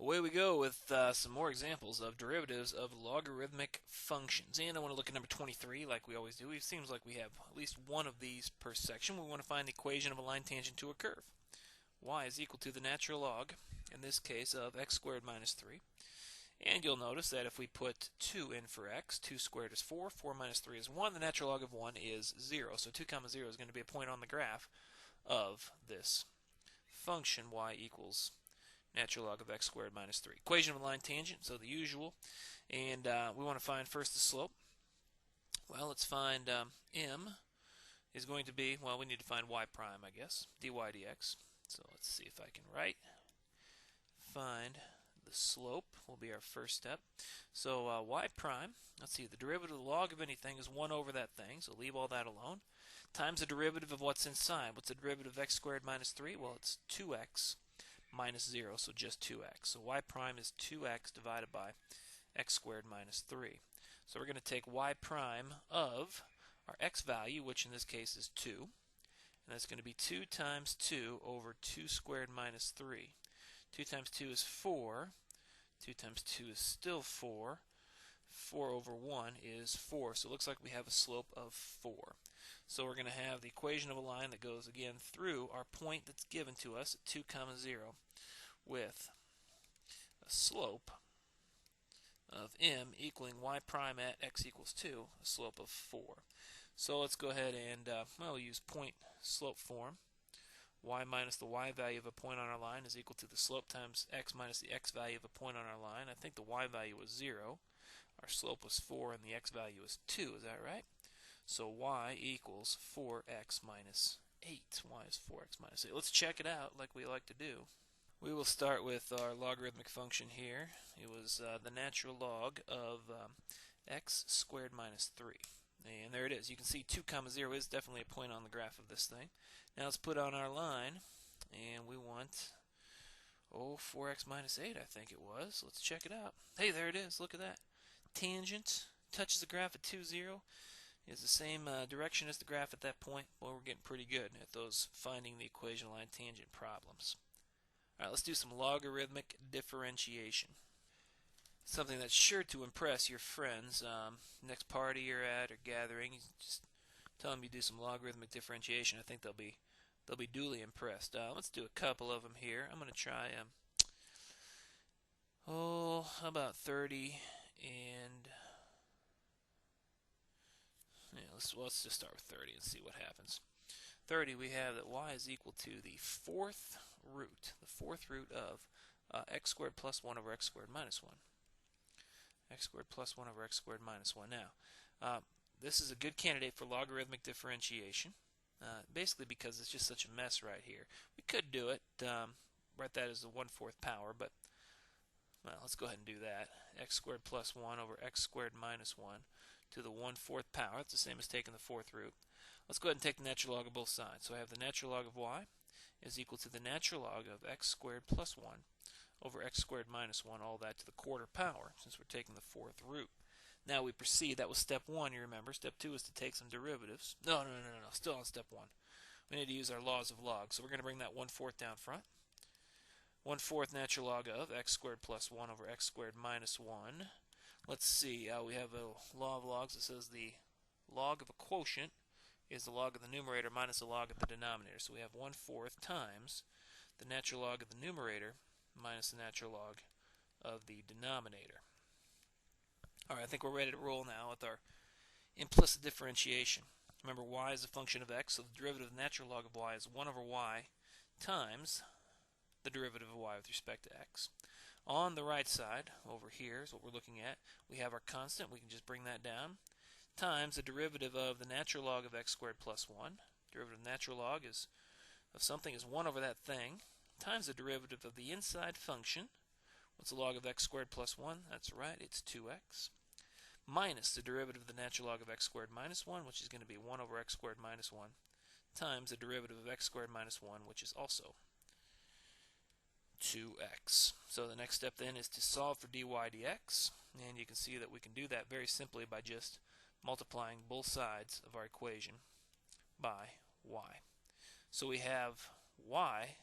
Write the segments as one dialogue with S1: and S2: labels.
S1: Away we go with some more examples of derivatives of logarithmic functions. And I want to look at number 23 like we always do. It seems like we have at least one of these per section. We want to find the equation of a line tangent to a curve. Y is equal to the natural log, in this case, of x squared minus 3. And you'll notice that if we put 2 in for x, 2 squared is 4, 4 minus 3 is 1, the natural log of 1 is 0. So 2 comma 0 is going to be a point on the graph of this function y equals natural log of x squared minus 3. Equation of a line tangent, so the usual. And we want to find first the slope. Well, let's find m is going to be, well, we need to find y prime, I guess, dy dx. So let's see if I can write. Find the slope will be our first step. So y prime, let's see, the derivative of the log of anything is 1 over that thing, so leave all that alone, times the derivative of what's inside. What's the derivative of x squared minus 3? Well, it's 2x minus 0, so just 2x. So y prime is 2x divided by x squared minus 3. So we're going to take y prime of our x value, which in this case is 2, and that's going to be 2 times 2 over 2 squared minus 3. 2 times 2 is 4. 2 times 2 is still 4. 4 over 1 is 4. So it looks like we have a slope of 4. So we're going to have the equation of a line that goes again through our point that's given to us at 2 comma 0 with a slope of m equaling y prime at x equals 2, a slope of 4. So let's go ahead and we'll use point slope form. Y minus the y value of a point on our line is equal to the slope times x minus the x value of a point on our line. I think the y value was 0. Our slope was 4 and the x value was 2. Is that right? So y equals 4x minus 8. Y is 4x minus 8. Let's check it out like we like to do. We will start with our logarithmic function here. It was the natural log of x squared minus 3. And there it is. You can see 2 comma 0 is definitely a point on the graph of this thing. Now let's put on our line, and we want 4x minus 8, I think it was. Let's check it out. Hey, there it is. Look at that. Tangent touches the graph at 2, 0. Is the same direction as the graph at that point. Well, we're getting pretty good at those finding the equation line tangent problems. All right, let's do some logarithmic differentiation. Something that's sure to impress your friends. Next party you're at or gathering, you just tell them you do some logarithmic differentiation. I think they'll be duly impressed. Let's do a couple of them here. I'm going to try how about 30 and yeah, let's just start with 30 and see what happens. 30, we have that y is equal to the fourth root of x squared plus 1 over x squared minus 1. X squared plus 1 over x squared minus 1. Now, this is a good candidate for logarithmic differentiation, basically because it's just such a mess right here. We could do it, write that as the 1/4 power, but well, let's go ahead and do that. X squared plus 1 over x squared minus 1 to the 1/4 power. It's the same as taking the fourth root. Let's go ahead and take the natural log of both sides. So I have the natural log of y is equal to the natural log of x squared plus 1 over x squared minus 1, all that to the 1/4 power, since we're taking the fourth root. Now we proceed. That was step 1, you remember. Step 2 is to take some derivatives. No. Still on step 1. We need to use our laws of log. So we're going to bring that 1/4 down front. 1/4 natural log of x squared plus 1 over x squared minus 1. Let's see. We have a law of logs that says the log of a quotient is the log of the numerator minus the log of the denominator. So we have 1/4 times the natural log of the numerator minus the natural log of the denominator. Alright, I think we're ready to roll now with our implicit differentiation. Remember, y is a function of x, so the derivative of the natural log of y is 1 over y times the derivative of y with respect to x. On the right side, over here is what we're looking at. We have our constant. We can just bring that down. Times the derivative of the natural log of x squared plus 1. Derivative of natural log of something is 1 over that thing. Times the derivative of the inside function. What's the log of x squared plus 1? That's right, it's 2x. Minus the derivative of the natural log of x squared minus 1, which is going to be 1 over x squared minus 1, times the derivative of x squared minus 1, which is also 2x. So the next step then is to solve for dy dx, and you can see that we can do that very simply by just multiplying both sides of our equation by y. So we have y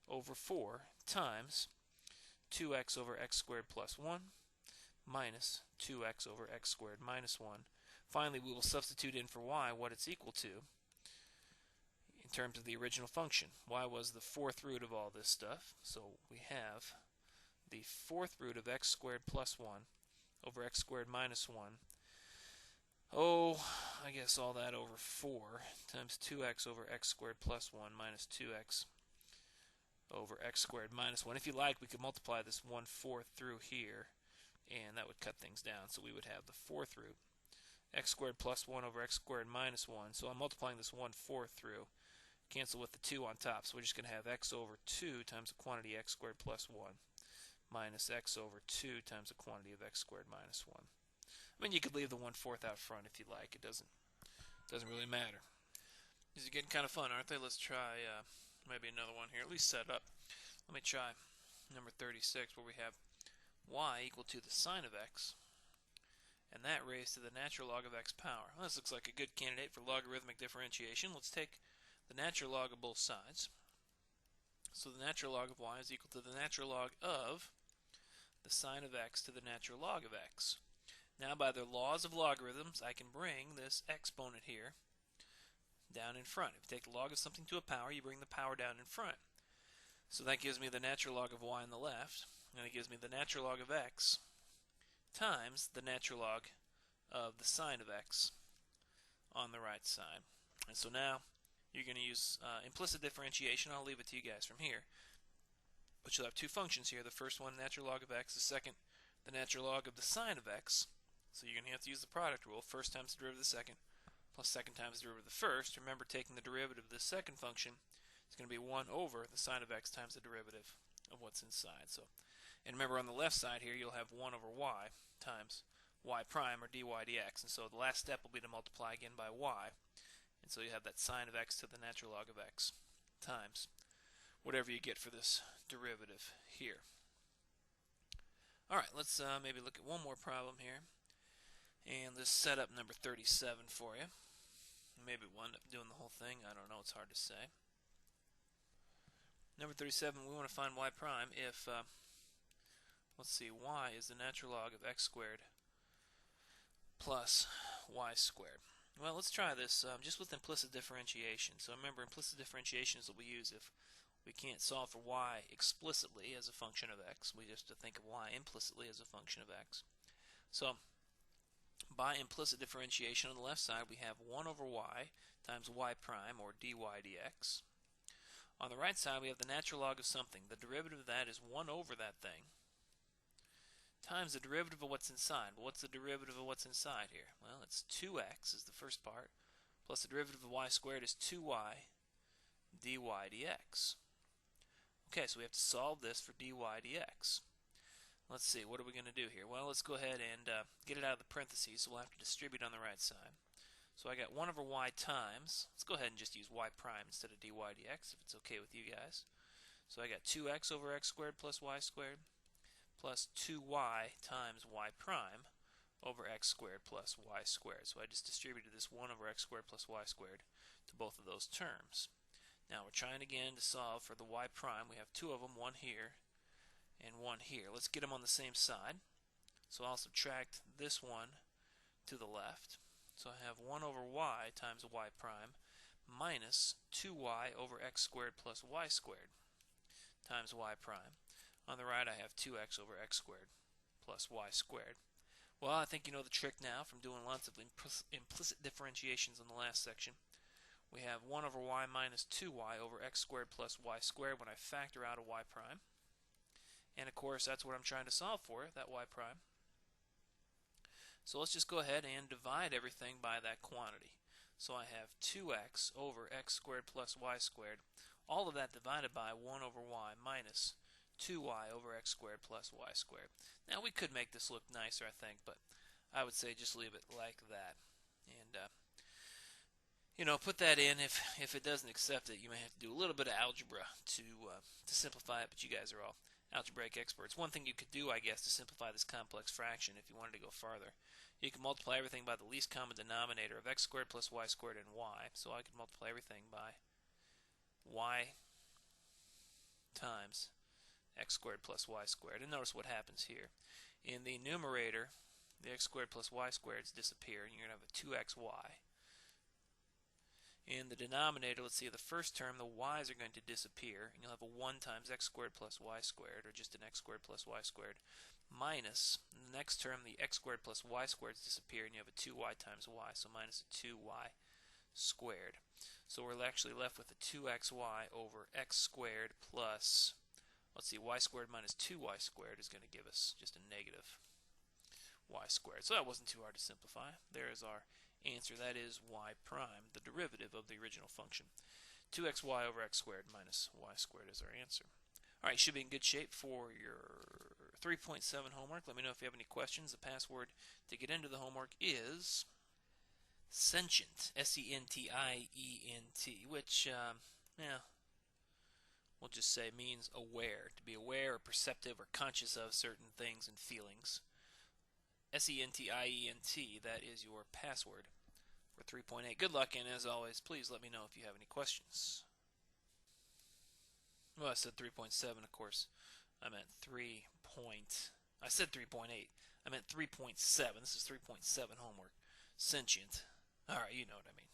S1: over 4 times 2x over x squared plus 1 minus 2x over x squared minus 1. Finally, we will substitute in for y what it's equal to in terms of the original function. Y was the fourth root of all this stuff, so we have the fourth root of x squared plus 1 over x squared minus 1. Oh, I guess all that over 4 times 2x over x squared plus 1 minus 2x over x squared minus 1. If you like, we could multiply this 1/4 through here, and that would cut things down. So we would have the fourth root, x squared plus 1 over x squared minus 1. So I'm multiplying this 1/4 through. Cancel with the 2 on top. So we're just going to have x over 2 times the quantity x squared plus 1 minus x over 2 times the quantity of x squared minus 1. I mean, you could leave the 1/4 out front if you like. It doesn't really matter. These are getting kind of fun, aren't they? Let's try maybe another one here. At least set up. Let me try number 36, where we have y equal to the sine of x, and that raised to the natural log of x power. Well, this looks like a good candidate for logarithmic differentiation. Let's take the natural log of both sides. So the natural log of y is equal to the natural log of the sine of x to the natural log of x. Now, by the laws of logarithms, I can bring this exponent here down in front. If you take the log of something to a power, you bring the power down in front. So that gives me the natural log of y on the left, and it gives me the natural log of x times the natural log of the sine of x on the right side. And so now you're going to use implicit differentiation. I'll leave it to you guys from here. But you'll have two functions here. The first one, natural log of x. The second, the natural log of the sine of x. So you're going to have to use the product rule. First times the derivative of the second plus second times the derivative of the first. Remember, taking the derivative of the second function is going to be 1 over the sine of x times the derivative of what's inside. So, and remember, on the left side here, you'll have 1 over y times y prime, or dy dx. And so the last step will be to multiply again by y. And so you have that sine of x to the natural log of x times whatever you get for this derivative here. Alright, let's maybe look at one more problem here. And let's set up number 37 for you. Maybe we'll end up doing the whole thing. I don't know. It's hard to say. Number 37, we want to find y prime if, let's see, y is the natural log of x squared plus y squared. Well, let's try this just with implicit differentiation. So remember, implicit differentiation is what we use if we can't solve for y explicitly as a function of x. We just have to think of y implicitly as a function of x. So by implicit differentiation, on the left side we have 1 over y times y prime, or dy dx. On the right side we have the natural log of something. The derivative of that is 1 over that thing times the derivative of what's inside. Well, what's the derivative of what's inside here? Well, it's 2x is the first part, plus the derivative of y squared is 2y dy dx. Okay, so we have to solve this for dy dx. Let's see, what are we going to do here? Well, let's go ahead and get it out of the parentheses, so we'll have to distribute on the right side. So I got 1 over y times, let's go ahead and just use y prime instead of dy dx, if it's okay with you guys. So I got 2x over x squared plus y squared, plus 2y times y prime over x squared plus y squared. So I just distributed this 1 over x squared plus y squared to both of those terms. Now we're trying again to solve for the y prime. We have two of them, one here and one here. Let's get them on the same side. So I'll subtract this one to the left. So I have 1 over y times y prime minus 2y over x squared plus y squared times y prime. On the right I have 2x over x squared plus y squared. Well, I think you know the trick now from doing lots of implicit differentiations in the last section. We have 1 over y minus 2y over x squared plus y squared when I factor out a y prime. And of course that's what I'm trying to solve for, that y prime. So let's just go ahead and divide everything by that quantity. So I have 2x over x squared plus y squared, all of that divided by 1 over y minus 2y over x squared plus y squared. Now we could make this look nicer, I think, but I would say just leave it like that. And you know, put that in. If it doesn't accept it, you may have to do a little bit of algebra to simplify it, but you guys are all algebraic experts. One thing you could do, I guess, to simplify this complex fraction, if you wanted to go farther, you can multiply everything by the least common denominator of x squared plus y squared and y. So I could multiply everything by y times x squared plus y squared. And notice what happens here. In the numerator, the x squared plus y squareds disappear, and you're going to have a 2xy. In the denominator, let's see, the first term, the y's are going to disappear, and you'll have a 1 times x squared plus y squared, or just an x squared plus y squared, minus, in the next term, the x squared plus y squareds disappear, and you have a 2y times y, so minus a 2y squared. So we're actually left with a 2xy over x squared plus, let's see, y squared minus 2y squared is going to give us just a negative y squared. So that wasn't too hard to simplify. There is our answer. That is y prime, the derivative of the original function. 2xy over x squared minus y squared is our answer. All right, should be in good shape for your 3.7 homework. Let me know if you have any questions. The password to get into the homework is sentient, S-E-N-T-I-E-N-T, which, we'll just say means aware, to be aware or perceptive or conscious of certain things and feelings. S-E-N-T-I-E-N-T, that is your password for 3.8. Good luck, and as always, please let me know if you have any questions. Well, I said 3.7, of course. I meant I said 3.8. I meant 3.7. This is 3.7 homework. Sentient. All right, you know what I mean.